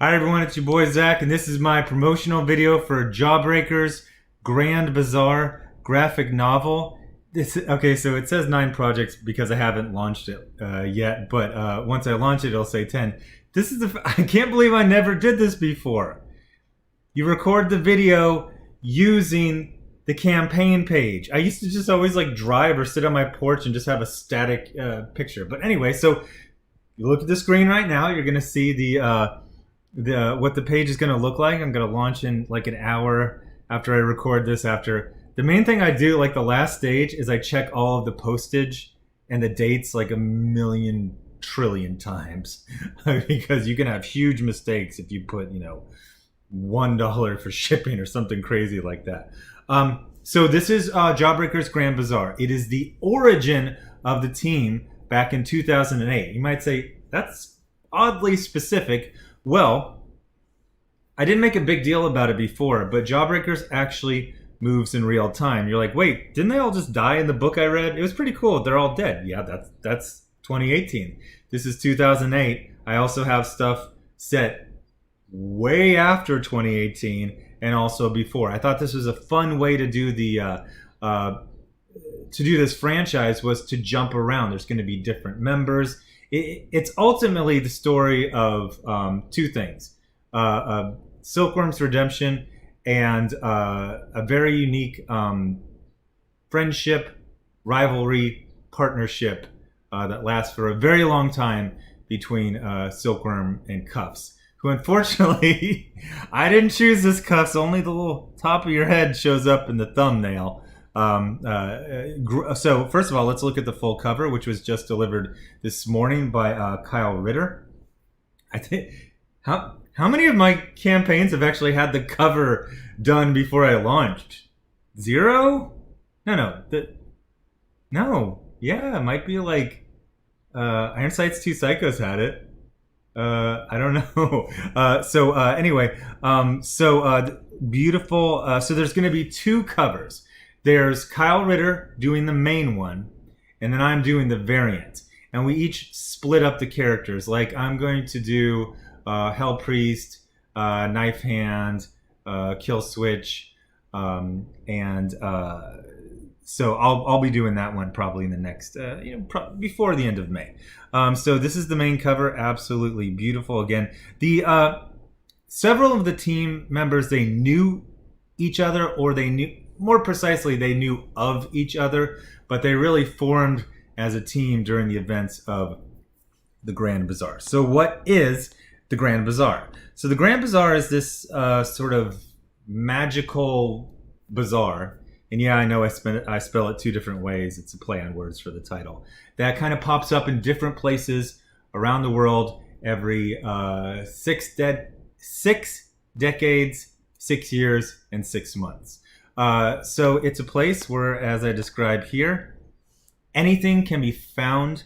Hi everyone, it's your boy Zach, and this is my promotional video for JAWBREAKERS Grand Bazaar graphic novel. Okay, so it says 9 projects because I haven't launched it yet, but once I launch it, it'll say 10. I can't believe I never did this before. You record the video using the campaign page. I used to just always drive or sit on my porch and just have a static picture. But anyway, so you look at the screen right now, you're gonna see what the page is going to look like. I'm going to launch in like an hour after I record this. After the main thing I do, like the last stage, is I check all of the postage and the dates like a million trillion times because you can have huge mistakes if you put $1 for shipping or something crazy like that. So this is JAWBREAKERS Grand Bazaar. It is the origin of the team back in 2008. You might say that's oddly specific. Well, I didn't make a big deal about it before, but JAWBREAKERS actually moves in real time. You're like, wait, didn't they all just die in the book I read? It was pretty cool. They're all dead. Yeah, that's 2018. This is 2008. I also have stuff set way after 2018 and also before. I thought this was a fun way to do this franchise, was to jump around. There's going to be different members. It's ultimately the story of two things: Silkworm's redemption and a very unique friendship, rivalry, partnership that lasts for a very long time between Silkworm and Cuffs, who unfortunately, I didn't choose this, Cuffs. Only the little top of your head shows up in the thumbnail. So first of all, let's look at the full cover, which was just delivered this morning by Kyle Ritter. I think how many of my campaigns have actually had the cover done before I launched? 0? No. Yeah, it might be like Ironsight's 2 Psychos had it. I don't know. Anyway, beautiful. So there's going to be 2 covers. There's Kyle Ritter doing the main one, and then I'm doing the variant. And we each split up the characters. Like I'm going to do Hell Priest, Knife Hand, Kill Switch, so I'll be doing that one probably in the next, before the end of May. So this is the main cover. Absolutely beautiful. Again, several of the team members, they knew each other, or they knew. More precisely, they knew of each other, but they really formed as a team during the events of the Grand Bazaar. So what is the Grand Bazaar? So the Grand Bazaar is this sort of magical bazaar. And yeah, I know I spell it 2 different ways. It's a play on words for the title. That kind of pops up in different places around the world every 6 decades, 6 years, and 6 months. So it's a place where, as I describe here, anything can be found,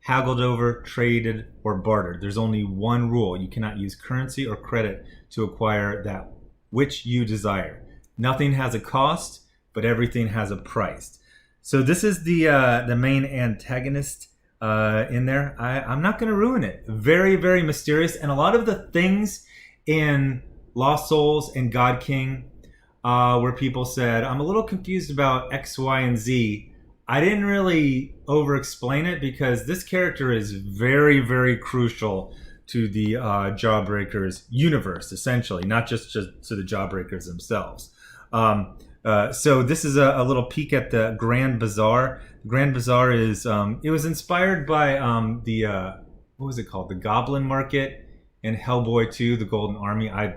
haggled over, traded, or bartered. There's only one rule: you cannot use currency or credit to acquire that which you desire. Nothing has a cost, but everything has a price. So this is the main antagonist in there. I'm not going to ruin it. Very, very mysterious, and a lot of the things in Lost Souls and God King, where people said, I'm a little confused about X, Y, and Z. I didn't really over-explain it because this character is very, very crucial to the JAWBREAKERS universe, essentially, not just to the JAWBREAKERS themselves. So this is a little peek at the Grand Bazaar. The Grand Bazaar is, it was inspired by what was it called? The Goblin Market in Hellboy 2, The Golden Army. I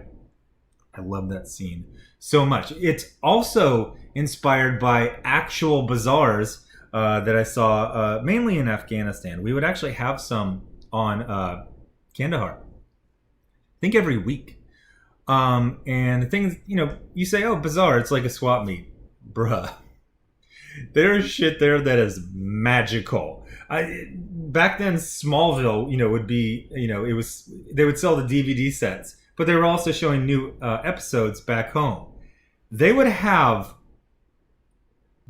love that scene so much. It's also inspired by actual bazaars that I saw mainly in Afghanistan. We would actually have some on Kandahar, I think every week. And the things, you say, oh, bazaar, it's like a swap meet. Bruh. There's shit there that is magical. Back then, Smallville, would be, they would sell the DVD sets, but they were also showing new episodes back home. They would have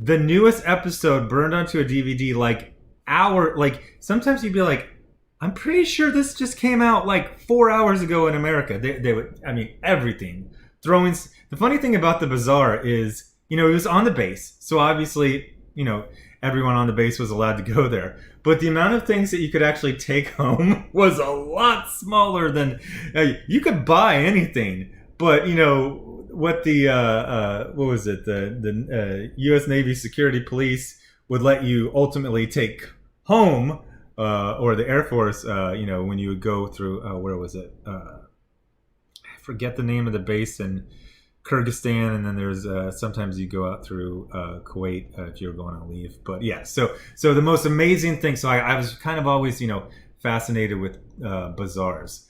the newest episode burned onto a DVD sometimes you'd be like, I'm pretty sure this just came out like 4 hours ago in America. They would, I mean, everything. Throwing. The funny thing about the bazaar is, it was on the base. So obviously, everyone on the base was allowed to go there. But the amount of things that you could actually take home was a lot smaller than you could buy anything. But what the what was it, the U.S. Navy security police would let you ultimately take home, or the Air Force, when you would go through, where was it? I forget the name of the base in Kyrgyzstan, and then there's sometimes you go out through Kuwait if you're going on leave. But yeah, so the most amazing thing. So I was kind of always fascinated with bazaars.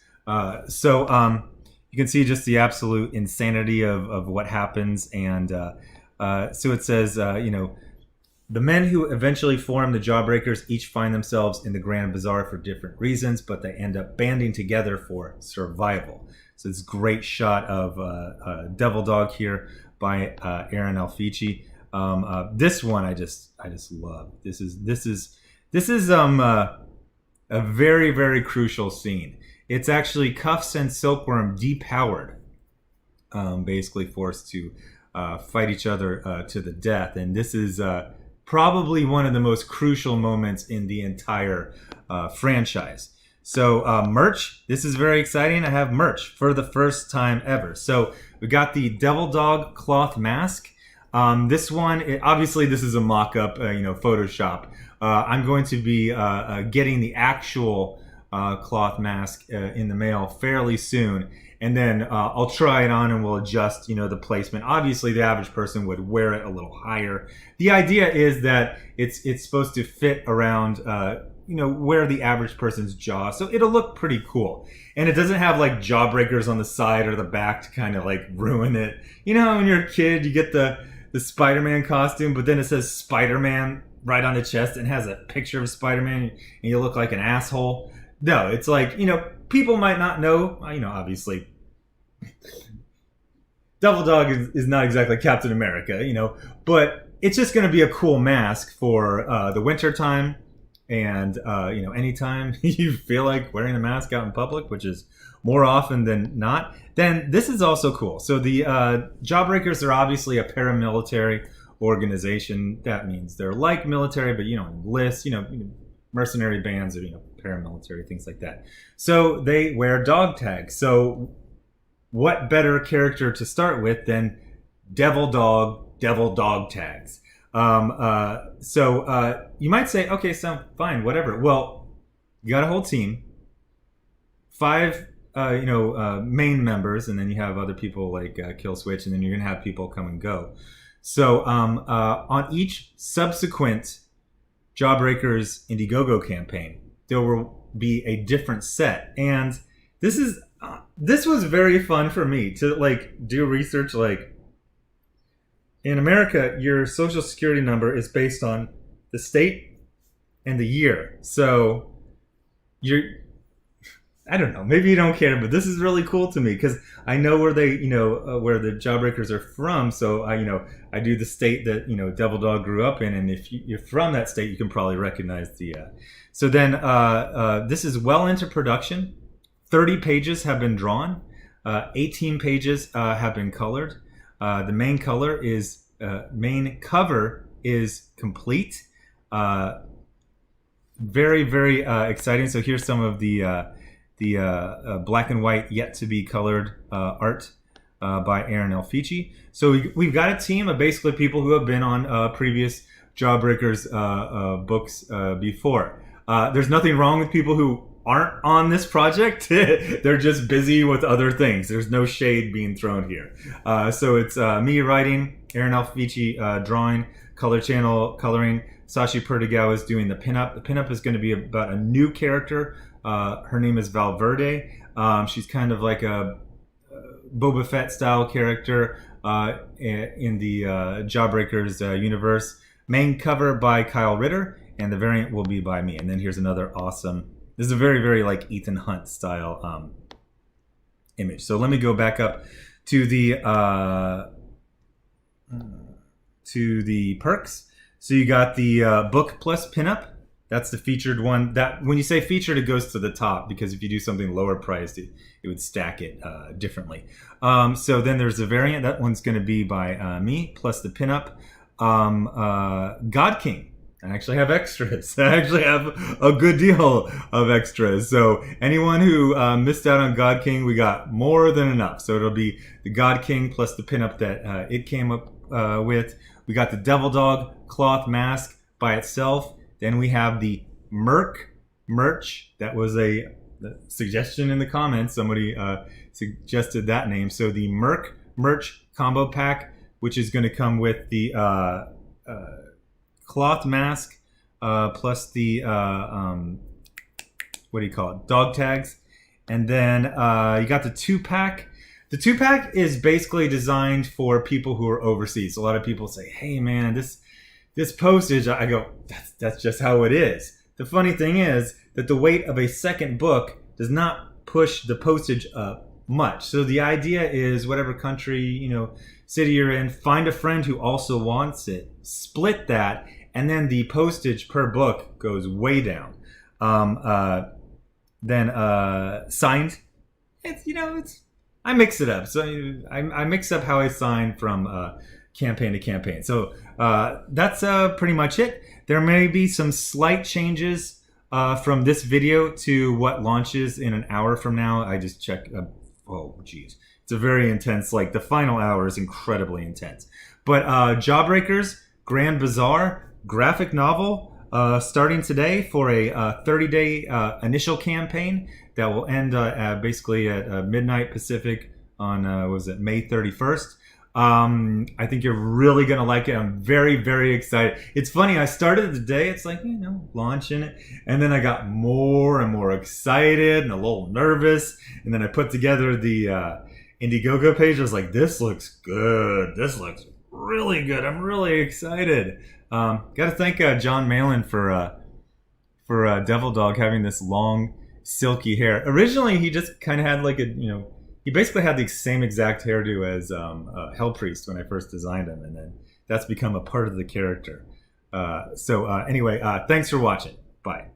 You can see just the absolute insanity of what happens, and so it says the men who eventually form the Jawbreakers each find themselves in the Grand Bazaar for different reasons, but they end up banding together for survival. So it's a great shot of Devil Dog here by Aaron Alfici. This one I just love. This is a very, very crucial scene. It's actually Cuffs and Silkworm depowered, basically forced to fight each other to the death, and this is probably one of the most crucial moments in the entire franchise. So merch, this is very exciting. I have merch for the first time ever. So we got the Devil Dog cloth mask. This one, obviously this is a mock-up, Photoshop. I'm going to be getting the actual cloth mask in the mail fairly soon. And then I'll try it on and we'll adjust, the placement. Obviously, the average person would wear it a little higher. The idea is that it's supposed to fit around, where the average person's jaw. So it'll look pretty cool. And it doesn't have like jawbreakers on the side or the back to kind of like ruin it. When you're a kid, you get the Spider-Man costume, but then it says Spider-Man right on the chest and has a picture of Spider-Man and you look like an asshole. No, it's like, people might not know, obviously Devil Dog is not exactly Captain America, but it's just going to be a cool mask for the winter time, and anytime you feel like wearing a mask out in public, which is more often than not, then this is also cool. So the Jawbreakers are obviously a paramilitary organization. That means they're like military, but enlist, mercenary bands or paramilitary, things like that. So they wear dog tags. So what better character to start with than Devil Dog tags? So you might say, okay, so fine, whatever. Well, you got a whole team, 5 main members, and then you have other people like Kill Switch, and then you're gonna have people come and go. So on each subsequent Jawbreakers Indiegogo campaign, there will be a different set, and this was very fun for me to like do research. Like in America, your social security number is based on the state and the year. So I don't know, maybe you don't care, but this is really cool to me because I know where they, where the Jawbreakers are from. So I do the state that, Devil Dog grew up in. And if you're from that state, you can probably recognize the, so then this is well into production. 30 pages have been drawn. 18 pages have been colored. The main cover is complete. Very, very exciting. So here's some of the black and white yet to be colored art by Aaron Alfici. So we've got a team of basically people who have been on previous Jawbreakers books before. There's nothing wrong with people who aren't on this project. They're just busy with other things. There's no shade being thrown here. So it's me writing, Aaron Alfici drawing, Color Channel coloring, Sashi Perdigao is doing the pinup. The pinup is going to be about a new character. Her name is Valverde. She's kind of like a Boba Fett style character in the Jawbreakers universe. Main cover by Kyle Ritter, and the variant will be by me. And then here's another awesome. This is a very, very like Ethan Hunt style image. So let me go back up to the perks. So you got the book plus pinup. That's the featured one. That when you say featured, it goes to the top, because if you do something lower priced, it would stack it differently. So then there's a variant. That one's going to be by me, plus the pinup. God King. I actually have extras. I actually have a good deal of extras. So anyone who missed out on God King, we got more than enough. So it'll be the God King plus the pinup that it came up with. We got the Devil Dog cloth mask by itself. Then we have the Merc merch. That was a suggestion in the comments. Somebody suggested that name. So the Merc merch combo pack, which is going to come with the cloth mask plus the what do you call it, dog tags, and then you got the 2-pack. The 2-pack is basically designed for people who are overseas. A lot of people say, hey man, this postage, I go, that's just how it is. The funny thing is that the weight of a second book does not push the postage up much. So the idea is, whatever country, city you're in, find a friend who also wants it, split that, and then the postage per book goes way down. Then signed, it's I mix it up. So I mix up how I sign from campaign to campaign. So that's pretty much it. There may be some slight changes from this video to what launches in an hour from now. I just checked. Oh, geez. It's a very intense, like the final hour is incredibly intense. But Jawbreakers Grand Bazaar graphic novel starting today for a 30-day initial campaign that will end basically at midnight Pacific on, May 31st. I think you're really going to like it. I'm very, very excited. It's funny, I started the day, it's like, launching it. And then I got more and more excited and a little nervous. And then I put together the Indiegogo page. I was like, this looks good. This looks really good. I'm really excited. Got to thank John Malin for Devil Dog having this long, silky hair. Originally, he just kind of had like he basically had the same exact hairdo as Hell Priest when I first designed him, and then that's become a part of the character. Anyway, thanks for watching. Bye.